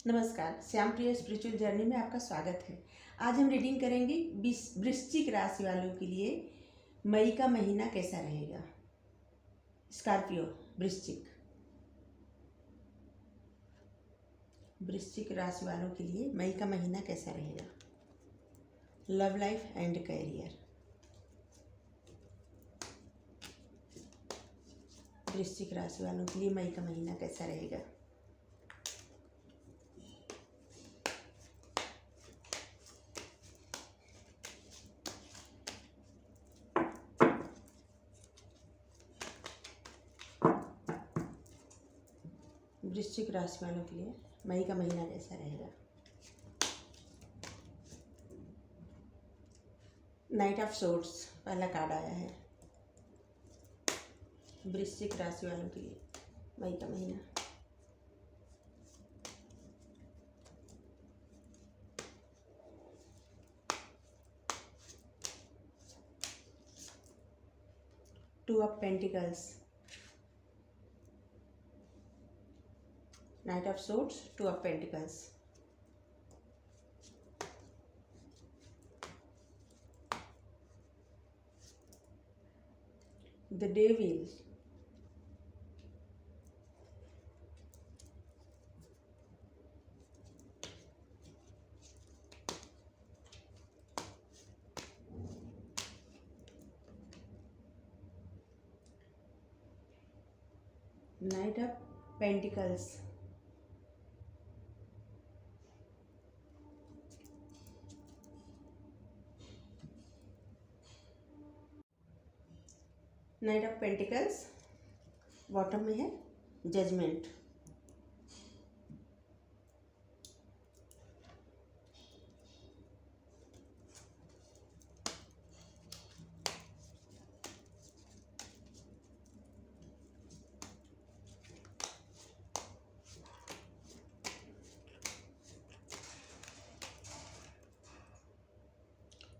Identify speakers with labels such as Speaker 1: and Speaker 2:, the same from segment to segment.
Speaker 1: नमस्कार, श्याम प्रिय spiritual journey में आपका स्वागत है। आज हम रीडिंग करेंगे वृश्चिक राशि वालों के लिए मई का महीना कैसा रहेगा। स्कॉर्पियो, वृश्चिक राशि वालों के लिए मई का महीना कैसा रहेगा। Love life and career. वृश्चिक राशि वालों के लिए मई का महीना कैसा रहेगा। वृश्चिक राशि वालों के लिए मई का महीना कैसा रहेगा। नाइट ऑफ सोर्ड्स पहला कार्ड आया है। वृश्चिक राशि वालों के लिए मई का महीना। Two of pentacles, knight of swords, two of pentacles. The devil, knight of pentacles, knight of pentacles. Bottom में है judgement.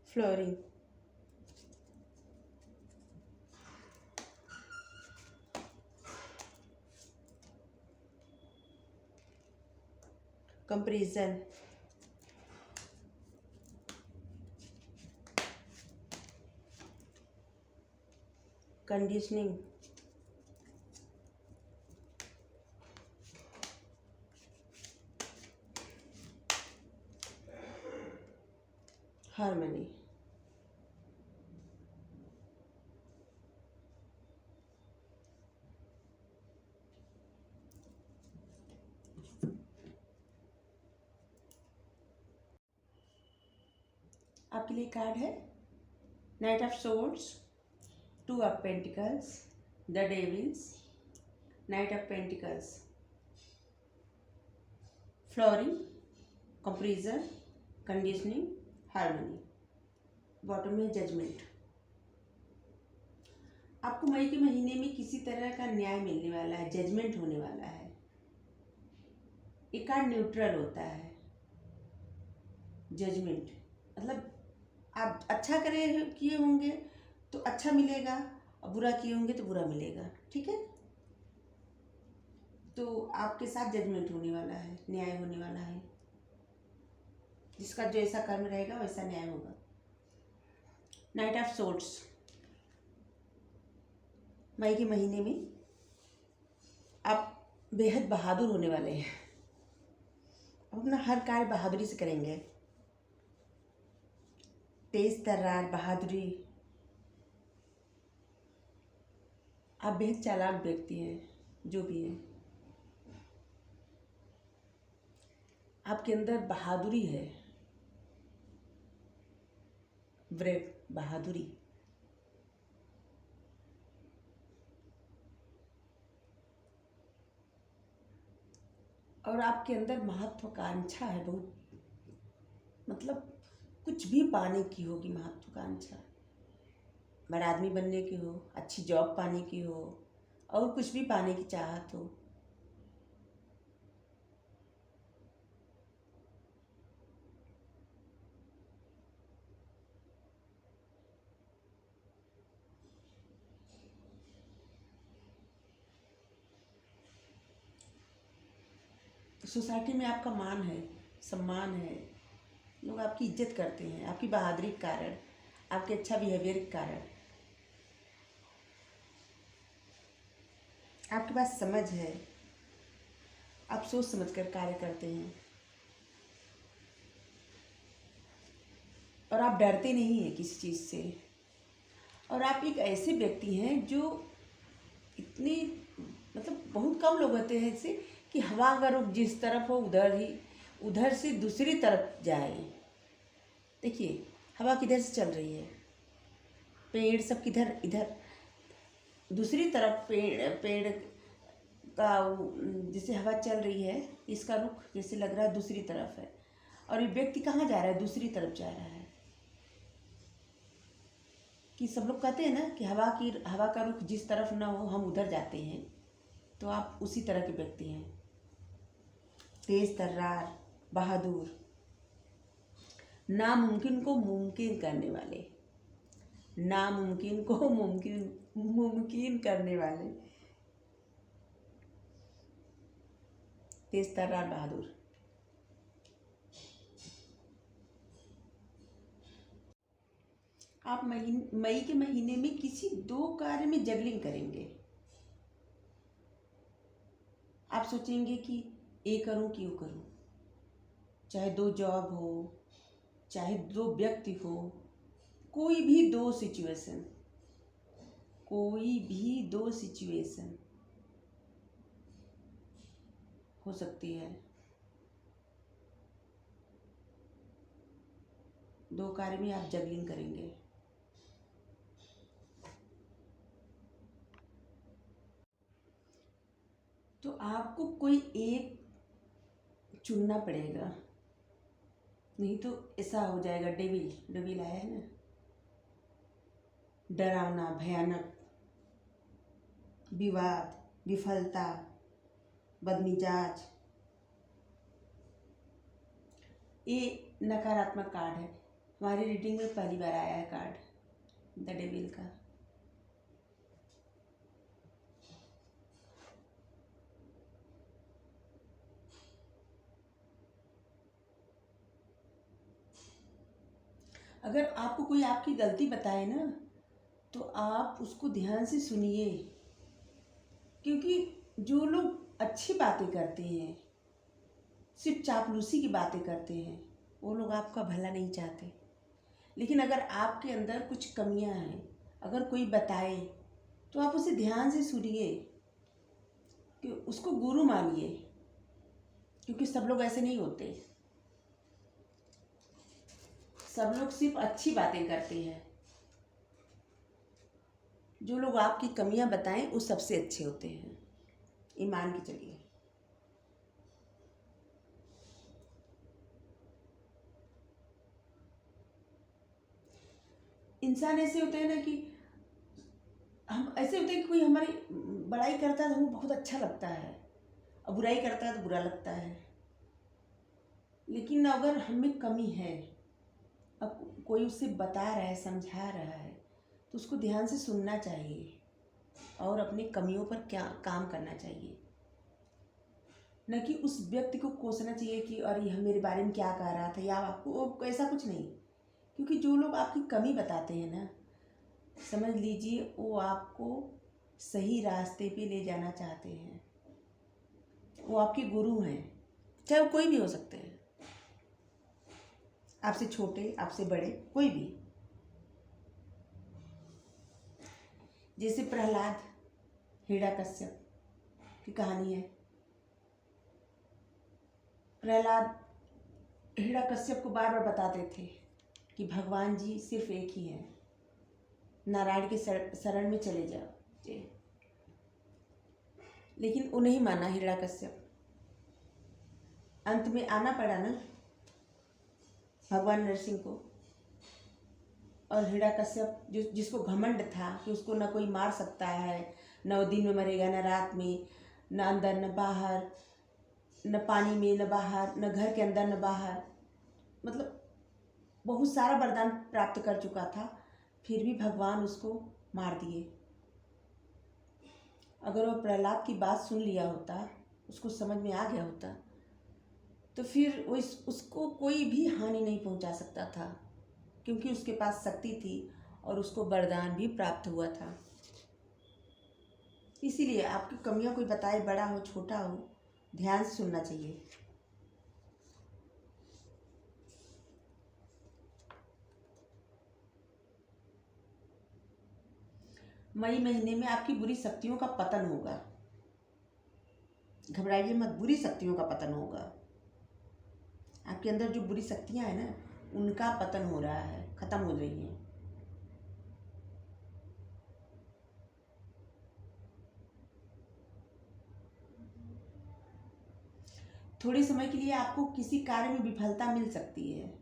Speaker 1: Flooring, comparison, conditioning, harmony. आपके लिए कार्ड है knight of swords, two of pentacles, the devils, knight of pentacles, flooring, comparison, conditioning, harmony. Bottom में judgement. आपको मई के महीने में किसी तरह का न्याय मिलने वाला है, जजमेंट होने वाला है। एक कार्ड न्यूट्रल होता है। जजमेंट मतलब आप अच्छा किए होंगे तो अच्छा मिलेगा और बुरा किए होंगे तो बुरा मिलेगा। ठीक है, तो आपके साथ जजमेंट होने वाला है, न्याय होने वाला है। जिसका जैसा कर्म रहेगा वैसा न्याय होगा। Night of swords. मई के महीने में आप बेहद बहादुर होने वाले हैं। आप अपना हर कार्य बहादुरी से करेंगे। तेज तर्रार बहादुरी। आप बेहद चालाक व्यक्ति हैं, जो भी है। आपके अंदर बहादुरी है, ब्रेव, बहादुरी। और आपके अंदर महत्वाकांक्षा है बहुत, मतलब कुछ भी पाने की होगी महत्वाकांक्षा। बड़ा आदमी बनने की हो, अच्छी जॉब पाने की हो, और कुछ भी पाने की चाहत हो। सोसाइटी में आपका मान है, सम्मान है, लोग आपकी इज्जत करते हैं आपकी बहादुरी के कारण, आपके अच्छा बिहेवियर के कारण। आपके पास समझ है, आप सोच समझ कर कार्य करते हैं और आप डरते नहीं हैं किसी चीज़ से। और आप एक ऐसे व्यक्ति हैं जो इतनी मतलब बहुत कम लोग होते हैं ऐसे कि हवा अगर जिस तरफ हो उधर से दूसरी तरफ जाए। देखिए हवा किधर से चल रही है, पेड़ सब किधर इधर दूसरी तरफ पेड़ पेड़ का जैसे हवा चल रही है, इसका रुख जैसे लग रहा है दूसरी तरफ है, और ये व्यक्ति कहाँ जा रहा है, दूसरी तरफ जा रहा है। कि सब लोग कहते हैं ना कि हवा का रुख जिस तरफ ना हो हम उधर जाते हैं, तो आप उसी तरह के व्यक्ति हैं। तेज तर्रार, बहादुर, नामुमकिन को मुमकिन करने वाले, नामुमकिन को मुमकिन करने वाले, तेज तर्रार बहादुर। आप मई के महीने में किसी 2 कार्य में जगलिंग करेंगे। आप सोचेंगे कि ये करूं कि वो करूं, चाहे 2 जॉब हो, चाहे 2 व्यक्ति हो, कोई भी 2 सिचुएशन हो सकती है। 2 कार्य में आप जगलिंग करेंगे। तो आपको कोई एक चुनना पड़ेगा, नहीं तो ऐसा हो जाएगा। डेविल आया है ना, डरावना, भयानक, विवाद, विफलता, बदमिजाज। ये नकारात्मक कार्ड है। हमारी रीडिंग में पहली बार आया है कार्ड द डेविल का। अगर आपको कोई आपकी गलती बताए ना, तो आप उसको ध्यान से सुनिए, क्योंकि जो लोग अच्छी बातें करते हैं, सिर्फ चापलूसी की बातें करते हैं, वो लोग आपका भला नहीं चाहते। लेकिन अगर आपके अंदर कुछ कमियां हैं, अगर कोई बताए, तो आप उसे ध्यान से सुनिए, कि उसको गुरु मानिए, क्योंकि सब लोग ऐसे नहीं होते। सब लोग सिर्फ अच्छी बातें करते हैं। जो लोग आपकी कमियां बताएं वो सबसे अच्छे होते हैं, ईमान की चलिए। इंसान ऐसे होते हैं ना कि हम ऐसे होते हैं कि कोई हमारी बड़ाई करता है तो हमें बहुत अच्छा लगता है, और बुराई करता है तो बुरा लगता है। लेकिन अगर हमें कमी है, अब कोई उससे बता रहा है, समझा रहा है, तो उसको ध्यान से सुनना चाहिए और अपनी कमियों पर क्या काम करना चाहिए। न कि उस व्यक्ति को कोसना चाहिए कि अरे यह मेरे बारे में क्या कह रहा था, या आपको ऐसा कुछ नहीं। क्योंकि जो लोग आपकी कमी बताते हैं ना, समझ लीजिए वो आपको सही रास्ते पे ले जाना चाहते हैं। वो आपके गुरु हैं, चाहे वो कोई भी हो सकते हैं, आपसे छोटे, आपसे बड़े, कोई भी। जैसे प्रहलाद, हिरण्यकश्यप की कहानी है। प्रहलाद हिरण्यकश्यप को बार बार बताते थे कि भगवान जी सिर्फ एक ही हैं, नारायण के शरण में चले जाओ। लेकिन वो नहीं माना हिरण्यकश्यप। अंत में आना पड़ा ना भगवान नरसिंह को। और हिरण्यकश्यप जिसको घमंड था कि उसको न कोई मार सकता है, न वो दिन में मरेगा, न रात में, न अंदर न बाहर, न पानी में न बाहर, न घर के अंदर न बाहर, मतलब बहुत सारा वरदान प्राप्त कर चुका था, फिर भी भगवान उसको मार दिए। अगर वो प्रहलाद की बात सुन लिया होता, उसको समझ में आ गया होता, तो फिर वो उसको कोई भी हानि नहीं पहुंचा सकता था, क्योंकि उसके पास शक्ति थी और उसको वरदान भी प्राप्त हुआ था। इसीलिए आपकी कमियां कोई बताए, बड़ा हो छोटा हो, ध्यान से सुनना चाहिए। मई महीने में आपकी बुरी शक्तियों का पतन होगा। घबराइए मत, बुरी शक्तियों का पतन होगा। आपके अंदर जो बुरी शक्तियां हैं ना, उनका पतन हो रहा है, खत्म हो रही हैं। थोड़े समय के लिए आपको किसी कार्य में विफलता मिल सकती है,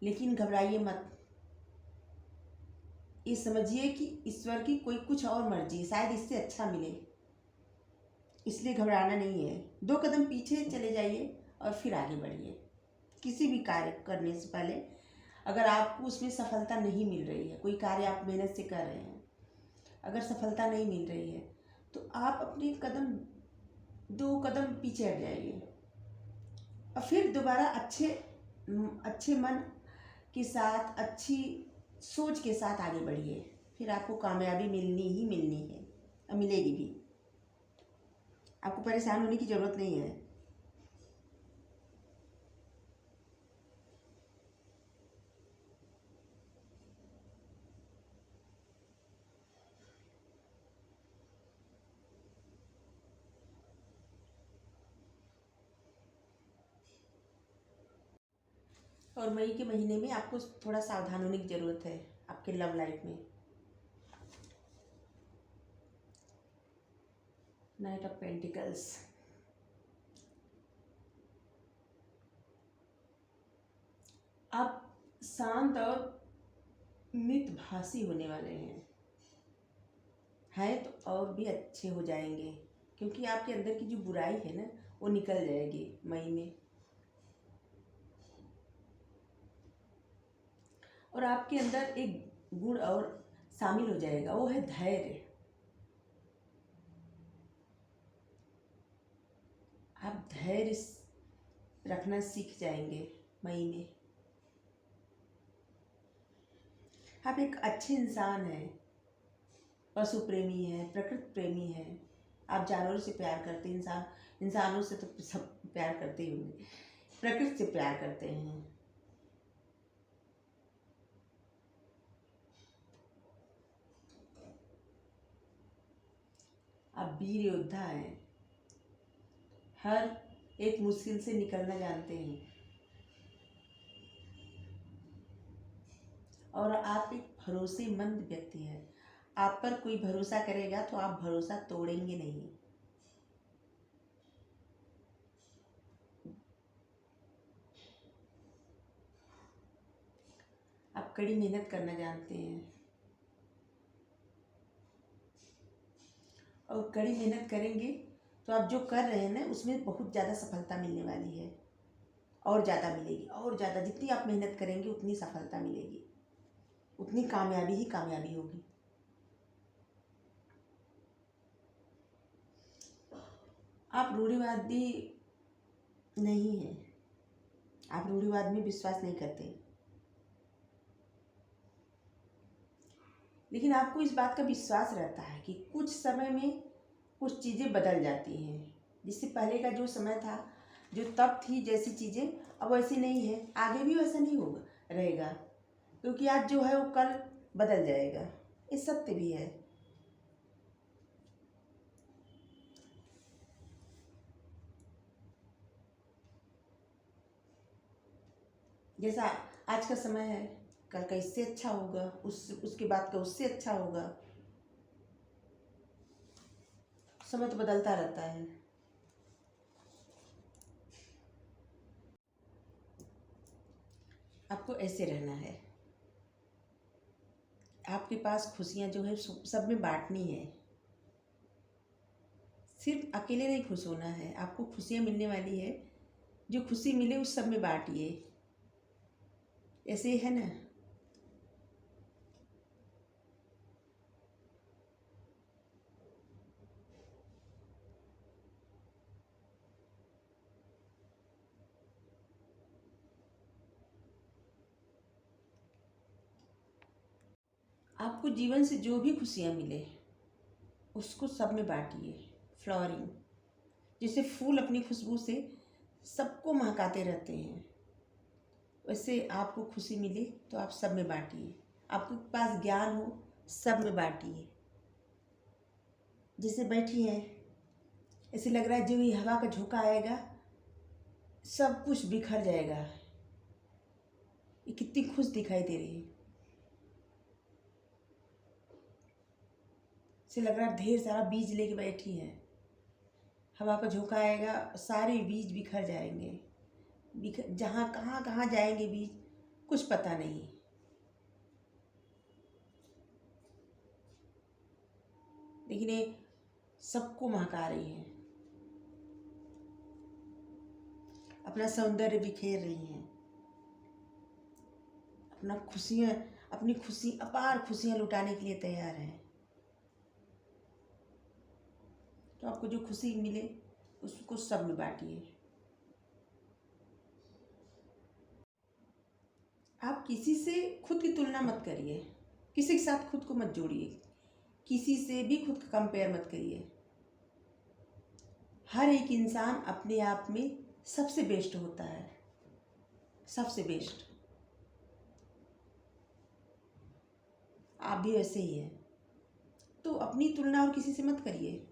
Speaker 1: लेकिन घबराइए मत। ये समझिए कि ईश्वर की कोई कुछ और मर्जी है, शायद इससे अच्छा मिले, इसलिए घबराना नहीं है। 2 कदम पीछे चले जाइए और फिर आगे बढ़िए। किसी भी कार्य करने से पहले अगर आपको उसमें सफलता नहीं मिल रही है, कोई कार्य आप मेहनत से कर रहे हैं, अगर सफलता नहीं मिल रही है, तो आप अपने 2 कदम पीछे हट जाइए और फिर दोबारा अच्छे मन के साथ, अच्छी सोच के साथ आगे बढ़िए। फिर आपको कामयाबी मिलनी ही मिलनी है और मिलेगी भी। आपको परेशान होने की ज़रूरत नहीं है। और मई के महीने में आपको थोड़ा सावधान होने की ज़रूरत है आपके लव लाइफ में। Night of pentacles. आप शांत और मितभाषी होने वाले हैं तो और भी अच्छे हो जाएंगे, क्योंकि आपके अंदर की जो बुराई है ना, वो निकल जाएगी मई में। और आपके अंदर एक गुण और शामिल हो जाएगा, वो है धैर्य। आप धैर्य रखना सीख जाएंगे मई में। आप एक अच्छे इंसान हैं, पशु प्रेमी हैं, प्रकृति प्रेमी हैं। आप जानवरों से प्यार करते हैं, इंसानों से तो सब प्यार करते ही होंगे, प्रकृति से प्यार करते हैं। आप वीर योद्धा हैं, हर एक मुश्किल से निकलना जानते हैं। और आप एक भरोसेमंद व्यक्ति हैं। आप पर कोई भरोसा करेगा तो आप भरोसा तोड़ेंगे नहीं। आप कड़ी मेहनत करना जानते हैं और कड़ी मेहनत करेंगे तो आप जो कर रहे हैं ना, उसमें बहुत ज़्यादा सफलता मिलने वाली है, और ज़्यादा मिलेगी, और ज़्यादा। जितनी आप मेहनत करेंगे उतनी सफलता मिलेगी, उतनी कामयाबी ही कामयाबी होगी। आप रूढ़िवादी नहीं हैं, आप रूढ़िवाद में विश्वास नहीं करते, लेकिन आपको इस बात का विश्वास रहता है कि कुछ समय में कुछ चीज़ें बदल जाती हैं। जिससे पहले का जो समय था, जो तब थी जैसी चीज़ें, अब वैसी नहीं है, आगे भी वैसा नहीं होगा रहेगा, क्योंकि आज जो है वो कल बदल जाएगा। ये सत्य भी है। जैसा आज का समय है, कल का इससे अच्छा होगा, उसके बाद का उससे अच्छा होगा। समय तो बदलता रहता है। आपको ऐसे रहना है। आपके पास खुशियाँ जो है सब में बांटनी है, सिर्फ अकेले नहीं खुश होना है। आपको खुशियाँ मिलने वाली है, जो खुशी मिले उस सब में बांटिए। ऐसे है ना। आपको जीवन से जो भी खुशियाँ मिले उसको सब में बांटिए। फ्लावरिंग, जैसे फूल अपनी खुशबू से सबको महकाते रहते हैं, वैसे आपको खुशी मिले तो आप सब में बांटिए। आपके पास ज्ञान हो, सब में बांटिए। जैसे बैठी हैं, ऐसे लग रहा है जो ये हवा का झोंका आएगा सब कुछ बिखर जाएगा। ये कितनी खुश दिखाई दे रही है। ऐसे लग रहा है ढेर सारा बीज लेके बैठी है, हवा का झोंका आएगा सारे बीज बिखर जाएंगे। बिखर जहाँ कहाँ कहाँ जाएंगे बीज कुछ पता नहीं। लेकिन ये सबको महका रही है, अपना सौंदर्य बिखेर रही हैं, अपनी खुशी अपार खुशियाँ लुटाने के लिए तैयार हैं। तो आपको जो खुशी मिले उसको सब में बांटिए। आप किसी से खुद की तुलना मत करिए, किसी के साथ खुद को मत जोड़िए, किसी से भी खुद का कंपेयर मत करिए। हर एक इंसान अपने आप में सबसे बेस्ट होता है, सबसे बेस्ट। आप भी वैसे ही हैं, तो अपनी तुलना और किसी से मत करिए।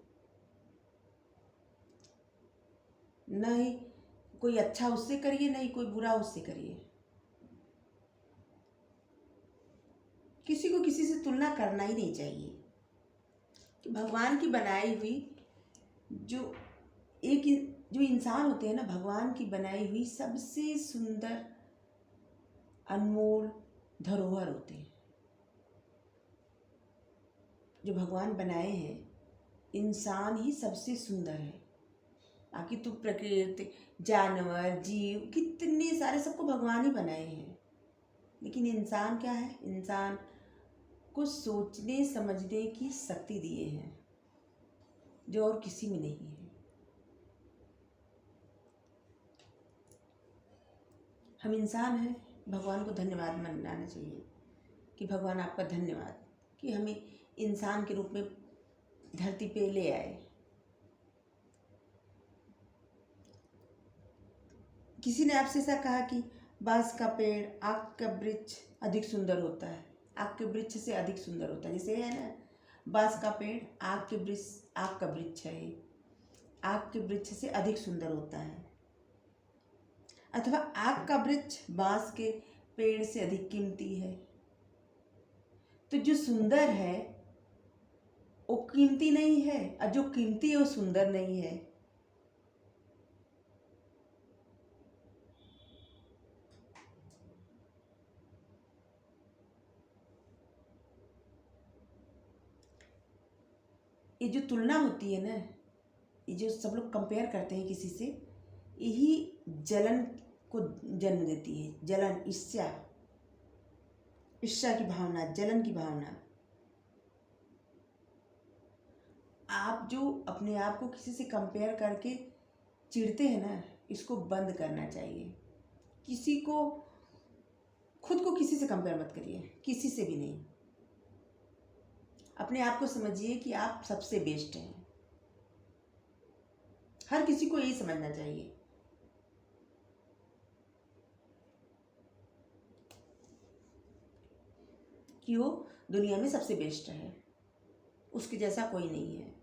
Speaker 1: न ही कोई अच्छा उससे करिए, न ही कोई बुरा उससे करिए। किसी को किसी से तुलना करना ही नहीं चाहिए। कि भगवान की बनाई हुई जो इंसान होते हैं ना, भगवान की बनाई हुई सबसे सुंदर अनमोल धरोहर होते हैं। जो भगवान बनाए हैं, इंसान ही सबसे सुंदर है। बाकी तो प्रकृति, जानवर, जीव कितने सारे सबको भगवान ही बनाए हैं। लेकिन इंसान क्या है? इंसान को सोचने समझने की शक्ति दिए हैं जो और किसी में नहीं है। हम इंसान हैं, भगवान को धन्यवाद मनाना चाहिए कि भगवान आपका धन्यवाद कि हमें इंसान के रूप में धरती पे ले आए। किसी ने आपसे ऐसा कहा कि बांस का पेड़, आक का वृक्ष अधिक सुंदर होता है, आक के वृक्ष से अधिक सुंदर होता है। जैसे है ना, बांस का पेड़ आक का वृक्ष है, आक के वृक्ष से अधिक सुंदर होता है। अथवा आक का वृक्ष बांस के पेड़ से अधिक कीमती है। तो जो सुंदर है वो कीमती नहीं है, और जो कीमती है वो सुंदर नहीं है। ये जो तुलना होती है ना, ये जो सब लोग कंपेयर करते हैं किसी से, यही जलन को जन्म देती है। जलन, ईर्ष्या की भावना, जलन की भावना। आप जो अपने आप को किसी से कंपेयर करके चिढ़ते हैं ना, इसको बंद करना चाहिए। खुद को किसी से कंपेयर मत करिए, किसी से भी नहीं। अपने आप को समझिए कि आप सबसे बेस्ट हैं। हर किसी को यही समझना चाहिए। कि वो दुनिया में सबसे बेस्ट है, उसके जैसा कोई नहीं है।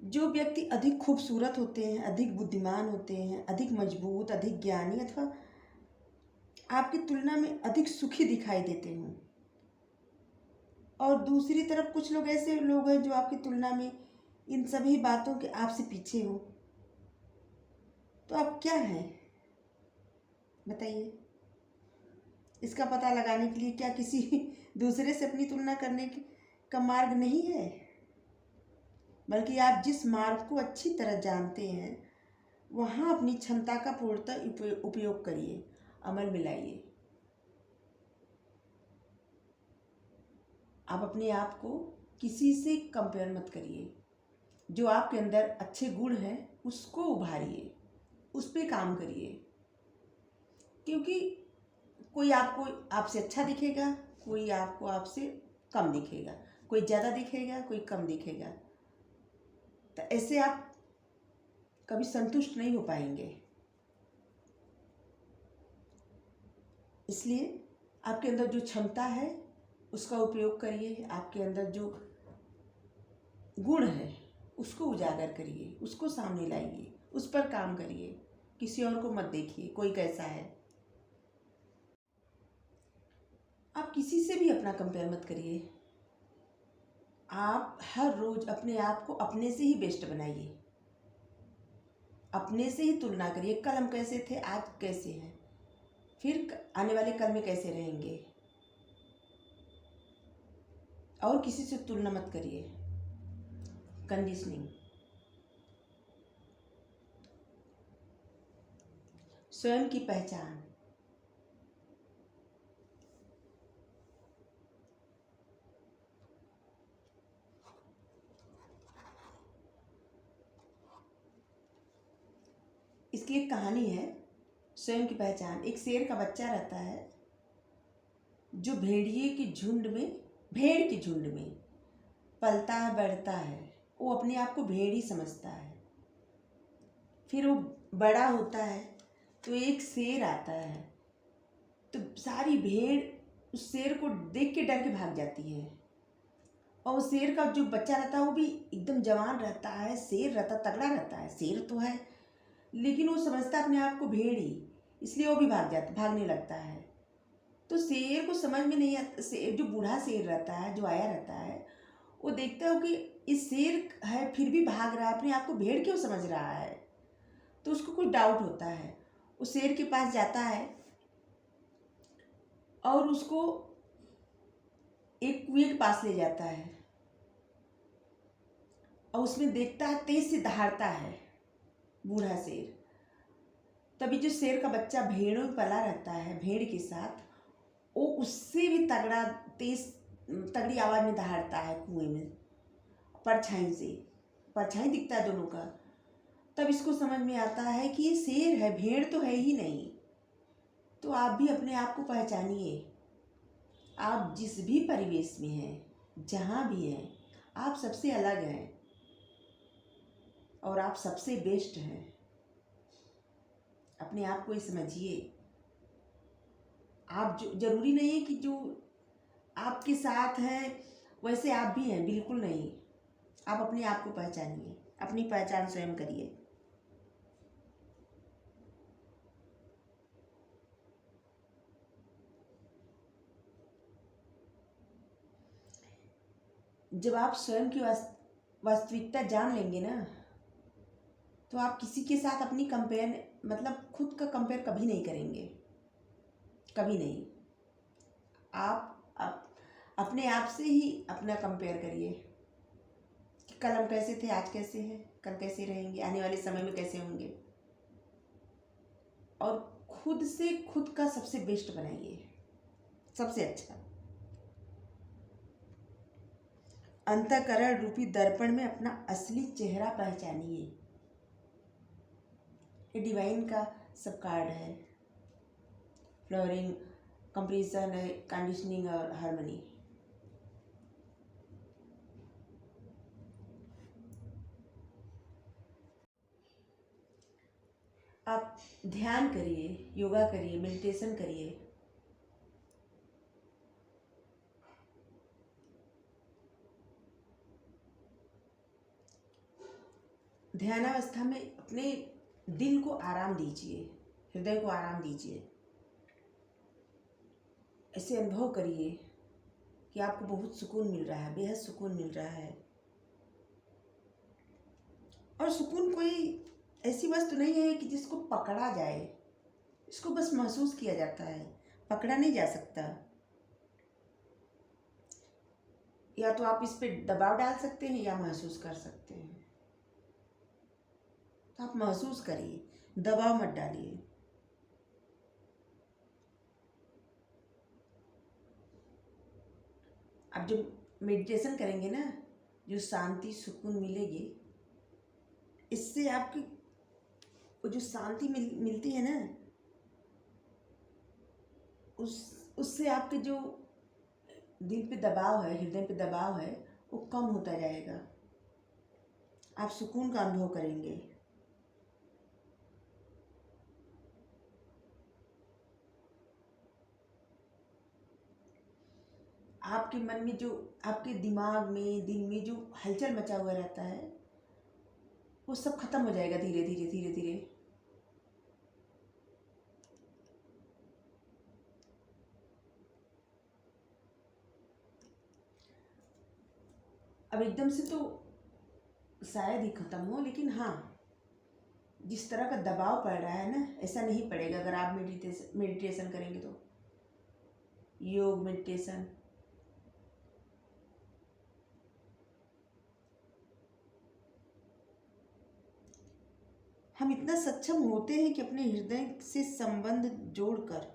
Speaker 1: जो व्यक्ति अधिक खूबसूरत होते हैं, अधिक बुद्धिमान होते हैं, अधिक मजबूत, अधिक ज्ञानी, अथवा आपकी तुलना में अधिक सुखी दिखाई देते हैं, और दूसरी तरफ कुछ लोग ऐसे लोग हैं जो आपकी तुलना में इन सभी बातों के आपसे पीछे हो, तो आप क्या हैं बताइए? इसका पता लगाने के लिए क्या किसी दूसरे से अपनी तुलना करने का मार्ग नहीं है? बल्कि आप जिस मार्ग को अच्छी तरह जानते हैं वहाँ अपनी क्षमता का पूर्णतः उपयोग करिए, अमल में लाइए। आप अपने आप को किसी से कंपेयर मत करिए। जो आपके अंदर अच्छे गुण हैं उसको उभारिए, उस पर काम करिए। क्योंकि कोई आपको आपसे अच्छा दिखेगा, कोई आपको आपसे कम दिखेगा, कोई ज़्यादा दिखेगा, कोई कम दिखेगा। तो ऐसे आप कभी संतुष्ट नहीं हो पाएंगे। इसलिए आपके अंदर जो क्षमता है उसका उपयोग करिए, आपके अंदर जो गुण है उसको उजागर करिए, उसको सामने लाइए, उस पर काम करिए। किसी और को मत देखिए कोई कैसा है। आप किसी से भी अपना कंपेयर मत करिए। आप हर रोज अपने आप को अपने से ही बेस्ट बनाइए, अपने से ही तुलना करिए। कल हम कैसे थे, आज कैसे हैं, फिर आने वाले कल में कैसे रहेंगे। और किसी से तुलना मत करिए। कंडीशनिंग, स्वयं की पहचान। इसकी एक कहानी है, स्वयं की पहचान। एक शेर का बच्चा रहता है जो भेड़ की झुंड में पलता है, बढ़ता है। वो अपने आप को भेड़ ही समझता है। फिर वो बड़ा होता है तो एक शेर आता है, तो सारी भेड़ उस शेर को देख के डर के भाग जाती है। और शेर का जो बच्चा रहता है वो भी एकदम जवान रहता है, शेर रहता, तगड़ा रहता है, शेर तो है, लेकिन वो समझता है अपने आप को भेड़ ही, इसलिए वो भी भागने लगता है। तो शेर को समझ में नहीं आता, शेर जो बूढ़ा शेर रहता है, जो आया रहता है, वो देखता है कि इस शेर है फिर भी भाग रहा है, अपने आप को भेड़ क्यों समझ रहा है। तो उसको कुछ डाउट होता है, वो शेर के पास जाता है और उसको एक कुएं के पास ले जाता है और उसमें देखता है तेज से दहाड़ता है बूढ़ा शेर। तभी जो शेर का बच्चा भेड़ों में पला रहता है, भेड़ के साथ, वो उससे भी तगड़ा तगड़ी आवाज़ में दहाड़ता है कुएं में, परछाई दिखता है दोनों का। तब इसको समझ में आता है कि ये शेर है, भेड़ तो है ही नहीं। तो आप भी अपने आप को पहचानिए। आप जिस भी परिवेश में हैं, जहाँ भी हैं, आप सबसे अलग हैं और आप सबसे बेस्ट हैं। अपने आप को ये समझिए। आप जो जरूरी नहीं है कि जो आपके साथ है वैसे आप भी हैं, बिल्कुल नहीं। आप अपने आप को पहचानिए, अपनी पहचान स्वयं करिए। जब आप स्वयं की वास्तविकता जान लेंगे ना, तो आप किसी के साथ अपनी खुद का कंपेयर कभी नहीं करेंगे, कभी नहीं। आप अपने आप से ही अपना कंपेयर करिए कि कल हम कैसे थे, आज कैसे हैं, कल कैसे रहेंगे, आने वाले समय में कैसे होंगे। और खुद से खुद का सबसे बेस्ट बनाइए, सबसे अच्छा। अंतःकरण रूपी दर्पण में अपना असली चेहरा पहचानिए। ये डिवाइन का सब कार्ड है। फ्लोरिंग, कंप्रेशन है, कंडीशनिंग और हार्मनी। आप ध्यान करिए, योगा करिए, मेडिटेशन करिए। ध्यानावस्था में अपने दिल को आराम दीजिए, हृदय को आराम दीजिए। ऐसे अनुभव करिए कि आपको बहुत सुकून मिल रहा है, बेहद सुकून मिल रहा है। और सुकून कोई ऐसी वस्तु नहीं है कि जिसको पकड़ा जाए, इसको बस महसूस किया जाता है, पकड़ा नहीं जा सकता। या तो आप इस पे दबाव डाल सकते हैं या महसूस कर सकते हैं। तो आप महसूस करिए, दबाव मत डालिए। आप जब मेडिटेशन करेंगे ना, जो शांति सुकून मिलेगी, इससे आपकी वो जो शांति मिलती है ना, उस उससे आपके जो दिल पे दबाव है, हृदय पे दबाव है, वो कम होता जाएगा। आप सुकून का अनुभव करेंगे। आपके मन में जो, आपके दिमाग में, दिल में जो हलचल मचा हुआ रहता है, वो सब खत्म हो जाएगा धीरे धीरे धीरे धीरे। अब एकदम से तो शायद ही खत्म हो, लेकिन हाँ, जिस तरह का दबाव पड़ रहा है ना, ऐसा नहीं पड़ेगा अगर आप मेडिटेशन करेंगे तो। योग मेडिटेशन। हम इतना सक्षम होते हैं कि अपने हृदय से संबंध जोड़कर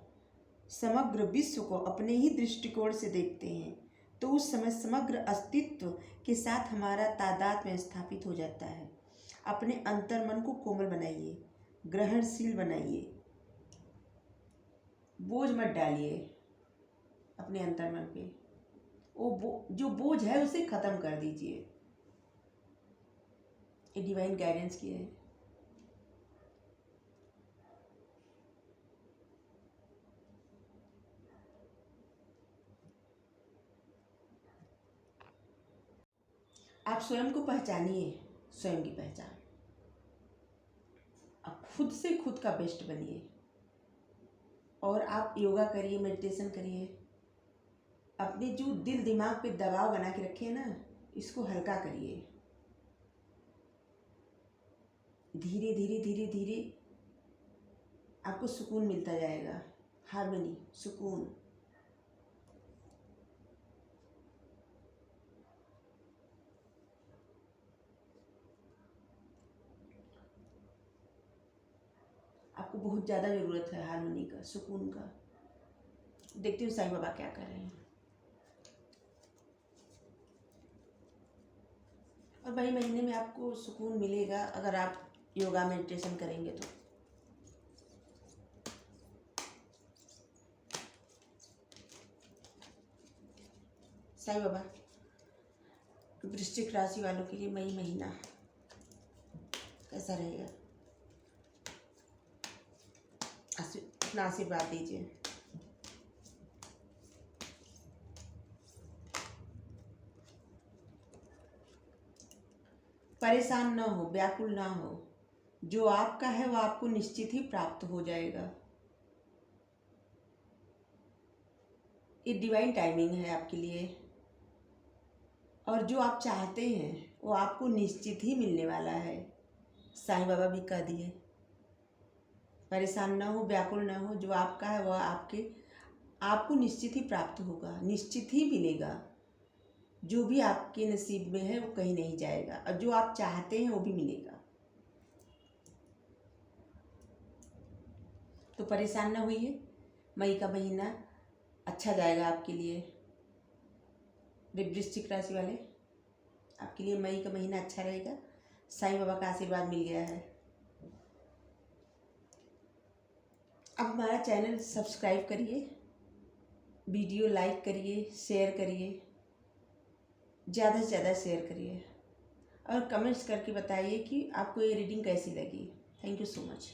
Speaker 1: समग्र विश्व को अपने ही दृष्टिकोण से देखते हैं, तो उस समय समग्र अस्तित्व के साथ हमारा तादात्म्य स्थापित हो जाता है। अपने अंतर्मन को कोमल बनाइए, ग्रहणशील बनाइए, बोझ मत डालिए अपने अंतर्मन पे। जो बोझ है उसे खत्म कर दीजिए। ये डिवाइन गाइडेंस की है। आप स्वयं को पहचानिए, स्वयं की पहचान। आप खुद से खुद का बेस्ट बनिए, और आप योगा करिए, मेडिटेशन करिए। अपने जो दिल दिमाग पे दबाव बना के रखे हैं ना, इसको हल्का करिए। धीरे धीरे धीरे धीरे आपको सुकून मिलता जाएगा, हार्मनी, सुकून। आपको बहुत ज़्यादा ज़रूरत है हार्मनी का, सुकून का। देखते हो साईं बाबा क्या कर रहे हैं। और भाई महीने में आपको सुकून मिलेगा अगर आप योगा मेडिटेशन करेंगे तो। साईं बाबा, वृश्चिक राशि वालों के लिए मई महीना कैसा रहेगा? अपना आशीर्वाद दीजिए। परेशान ना हो, व्याकुल ना हो। जो आपका है वो आपको निश्चित ही प्राप्त हो जाएगा। ये डिवाइन टाइमिंग है आपके लिए, और जो आप चाहते हैं वो आपको निश्चित ही मिलने वाला है। साईं बाबा भी कह दिए, परेशान ना हो, व्याकुल ना हो। जो आपका है वह आपको निश्चित ही प्राप्त होगा, निश्चित ही मिलेगा। जो भी आपके नसीब में है वो कहीं नहीं जाएगा, और जो आप चाहते हैं वो भी मिलेगा। तो परेशान ना होइए, मई का महीना अच्छा जाएगा आपके लिए। वृश्चिक राशि वाले, आपके लिए मई का महीना अच्छा रहेगा। साईं बाबा का आशीर्वाद मिल गया है। अब हमारा चैनल सब्सक्राइब करिए, वीडियो लाइक करिए, शेयर करिए, ज़्यादा से ज़्यादा शेयर करिए, और कमेंट्स करके बताइए कि आपको ये रीडिंग कैसी लगी। Thank you so much.